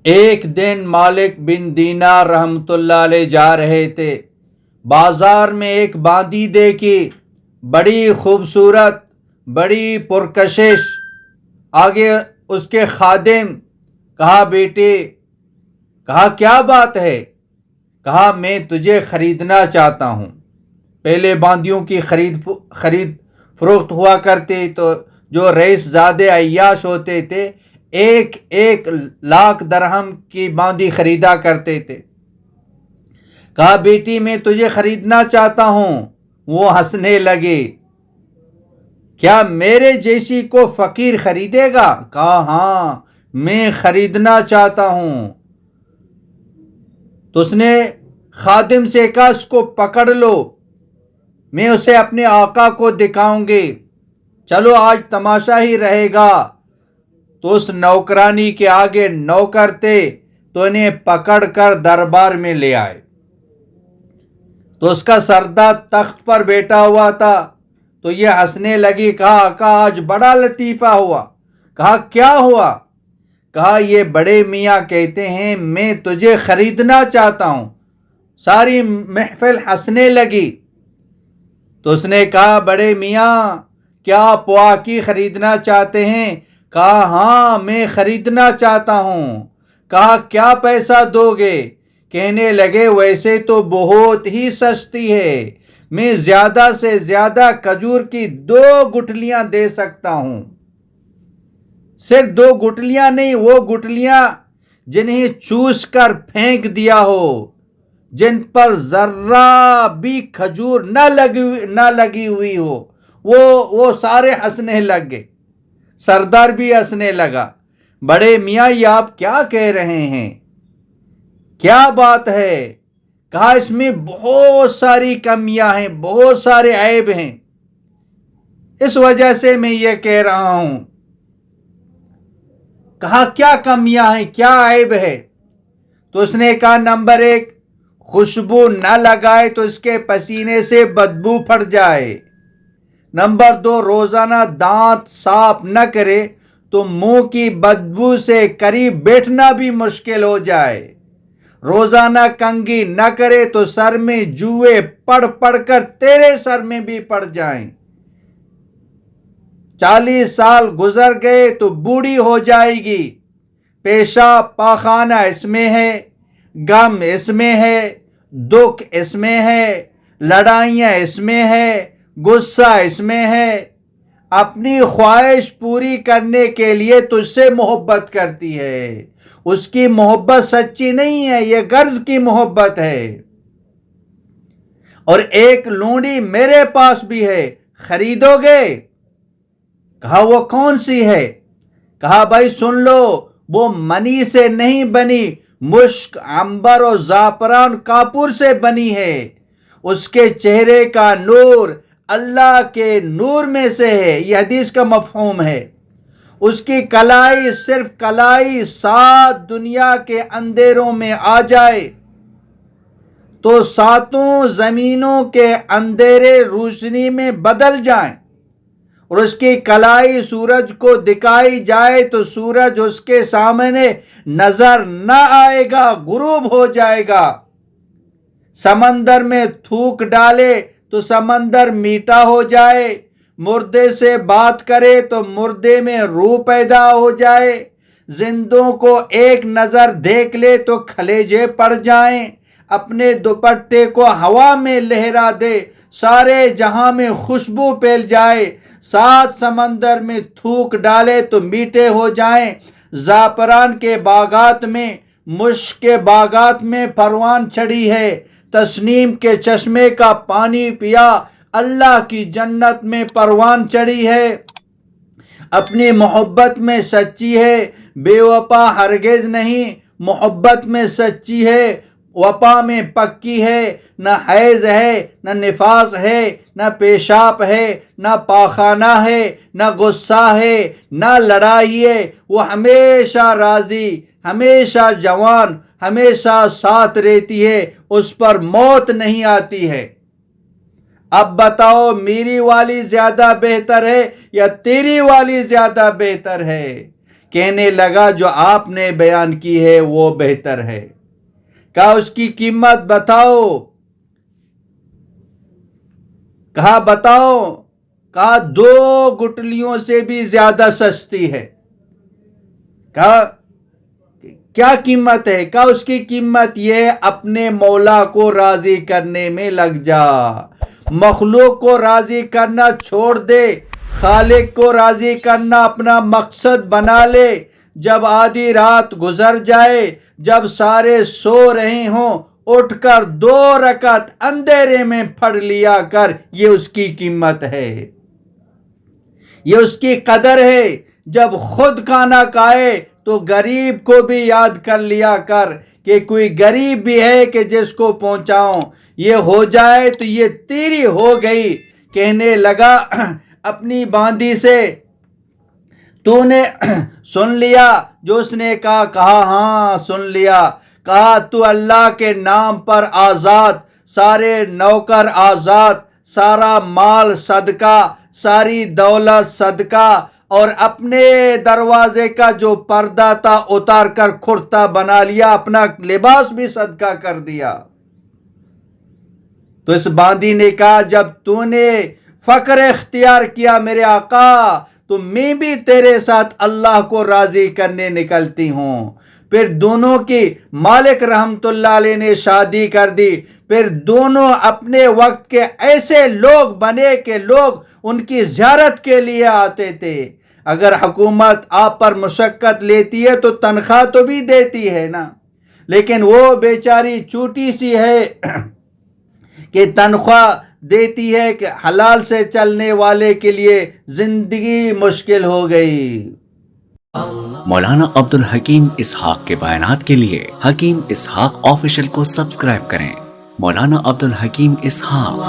ایک دن مالک بن دینار رحمۃ اللہ علیہ جا رہے تھے۔ بازار میں ایک باندی دیکھی، بڑی خوبصورت، بڑی پرکشش۔ آگے اس کے خادم کہا، بیٹے، کہا کیا بات ہے؟ کہا میں تجھے خریدنا چاہتا ہوں۔ پہلے باندیوں کی خرید فروخت ہوا کرتی، تو جو رئیس زادے عیاش ہوتے تھے 1,00,000 درہم کی باندی خریدا کرتے تھے۔ کہا بیٹی میں تجھے خریدنا چاہتا ہوں۔ وہ ہنسنے لگے، کیا میرے جیسی کو فقیر خریدے گا؟ کہا ہاں میں خریدنا چاہتا ہوں۔ تو اس نے خادم سے کہا اس کو پکڑ لو، میں اسے اپنے آقا کو دکھاؤں گی، چلو آج تماشا ہی رہے گا۔ تو اس نوکرانی کے آگے نوکر تھے، تو انہیں پکڑ کر دربار میں لے آئے۔ تو اس کا سردار تخت پر بیٹھا ہوا تھا، تو یہ ہنسنے لگی، کہا آقا آج بڑا لطیفہ ہوا۔ کہا کیا ہوا؟ کہا یہ بڑے میاں کہتے ہیں میں تجھے خریدنا چاہتا ہوں۔ ساری محفل ہنسنے لگی۔ تو اس نے کہا بڑے میاں کیا آپ واقعی خریدنا چاہتے ہیں؟ کہا ہاں میں خریدنا چاہتا ہوں۔ کہا کیا پیسہ دو گے؟ کہنے لگے ویسے تو بہت ہی سستی ہے، میں زیادہ سے زیادہ کھجور کی 2 گٹھلیاں دے سکتا ہوں۔ صرف 2 گٹھلیاں نہیں، وہ گٹھلیاں جنہیں چوس کر پھینک دیا ہو، جن پر ذرہ بھی کھجور نہ لگی ہوئی ہو، وہ سارے ہنسنے لگ گئے۔ سردار بھی ہنسنے لگا، بڑے میاں یہ آپ کیا کہہ رہے ہیں؟ کیا بات ہے؟ کہا اس میں بہت ساری کمیاں ہیں، بہت سارے عیب ہیں، اس وجہ سے میں یہ کہہ رہا ہوں۔ کہا کیا کمیاں ہیں، کیا عیب ہے؟ تو اس نے کہا نمبر 1 خوشبو نہ لگائے تو اس کے پسینے سے بدبو پھٹ جائے۔ نمبر 2 روزانہ دانت صاف نہ کرے تو منہ کی بدبو سے قریب بیٹھنا بھی مشکل ہو جائے۔ روزانہ کنگھی نہ کرے تو سر میں جوئے پڑ پڑ کر تیرے سر میں بھی پڑ جائیں۔ 40 سال گزر گئے تو بوڑھی ہو جائے گی۔ پیشاب پاخانہ اس میں ہے، غم اس میں ہے، دکھ اس میں ہے، لڑائیاں اس میں ہے، غصہ اس میں ہے۔ اپنی خواہش پوری کرنے کے لیے تجھ سے محبت کرتی ہے، اس کی محبت سچی نہیں ہے، یہ غرض کی محبت ہے۔ اور ایک لونڈی میرے پاس بھی ہے، خریدو گے؟ کہا وہ کون سی ہے؟ کہا بھائی سن لو، وہ منی سے نہیں بنی، مشک، عنبر اور زعفران کاپور سے بنی ہے۔ اس کے چہرے کا نور اللہ کے نور میں سے ہے، یہ حدیث کا مفہوم ہے۔ اس کی کلائی، صرف کلائی 7 دنیا کے اندھیروں میں آ جائے تو 7 زمینوں کے اندھیرے روشنی میں بدل جائیں، اور اس کی کلائی سورج کو دکھائی جائے تو سورج اس کے سامنے نظر نہ آئے گا، غروب ہو جائے گا۔ سمندر میں تھوک ڈالے تو سمندر میٹھا ہو جائے، مردے سے بات کرے تو مردے میں روح پیدا ہو جائے، زندوں کو ایک نظر دیکھ لے تو کلیجے پڑ جائیں، اپنے دوپٹے کو ہوا میں لہرا دے، سارے جہاں میں خوشبو پھیل جائے، 7 سمندر میں تھوک ڈالے تو میٹھے ہو جائیں، زعفران کے باغات میں، مشک کے باغات میں پروان چڑھی ہے، تسنیم کے چشمے کا پانی پیا، اللہ کی جنت میں پروان چڑھی ہے۔ اپنی محبت میں سچی ہے، بے وفا ہرگز نہیں، محبت میں سچی ہے، وفا میں پکی ہے، نہ حیض ہے، نہ نفاس ہے، نہ پیشاب ہے، نہ پاخانہ ہے، نہ غصہ ہے، نہ لڑائی ہے، وہ ہمیشہ راضی، ہمیشہ جوان، ہمیشہ ساتھ رہتی ہے، اس پر موت نہیں آتی ہے۔ اب بتاؤ میری والی زیادہ بہتر ہے یا تیری والی زیادہ بہتر ہے؟ کہنے لگا جو آپ نے بیان کی ہے وہ بہتر ہے۔ کہا اس کی قیمت بتاؤ، کہا بتاؤ، کہا 2 گٹھلیوں سے بھی زیادہ سستی ہے۔ کہا کیا قیمت ہے؟ کہا اس کی قیمت یہ اپنے مولا کو راضی کرنے میں لگ جا، مخلوق کو راضی کرنا چھوڑ دے، خالق کو راضی کرنا اپنا مقصد بنا لے۔ جب آدھی رات گزر جائے، جب سارے سو رہے ہوں، اٹھ کر 2 رکعت اندھیرے میں پڑھ لیا کر، یہ اس کی قیمت ہے، یہ اس کی قدر ہے۔ جب خود کھانا کھائے تو غریب کو بھی یاد کر لیا کر کہ کوئی غریب بھی ہے کہ جس کو پہنچاؤں، یہ ہو جائے تو یہ تیری ہو گئی۔ کہنے لگا اپنی باندی سے تو نے سن لیا جو اس نے کہا؟ کہا ہاں سن لیا۔ کہا تو اللہ کے نام پر آزاد، سارے نوکر آزاد، سارا مال صدقہ، ساری دولت صدقہ، اور اپنے دروازے کا جو پردہ تھا اتار کر کرتا بنا لیا، اپنا لباس بھی صدقہ کر دیا۔ تو اس باندی نے کہا جب تو نے فقر اختیار کیا میرے آقا تو میں بھی تیرے ساتھ اللہ کو راضی کرنے نکلتی ہوں۔ پھر دونوں کی مالک رحمت اللہ علیہ نے شادی کر دی۔ پھر دونوں اپنے وقت کے ایسے لوگ بنے کہ لوگ ان کی زیارت کے لیے آتے تھے۔ اگر حکومت آپ پر مشقت لیتی ہے تو تنخواہ تو بھی دیتی ہے نا، لیکن وہ بیچاری چوٹی سی ہے کہ تنخواہ دیتی ہے کہ حلال سے چلنے والے کے لیے زندگی مشکل ہو گئی۔ مولانا عبدالحکیم اسحاق کے بیانات کے لیے حکیم اسحاق آفیشل کو سبسکرائب کریں۔ مولانا عبدالحکیم اسحاق۔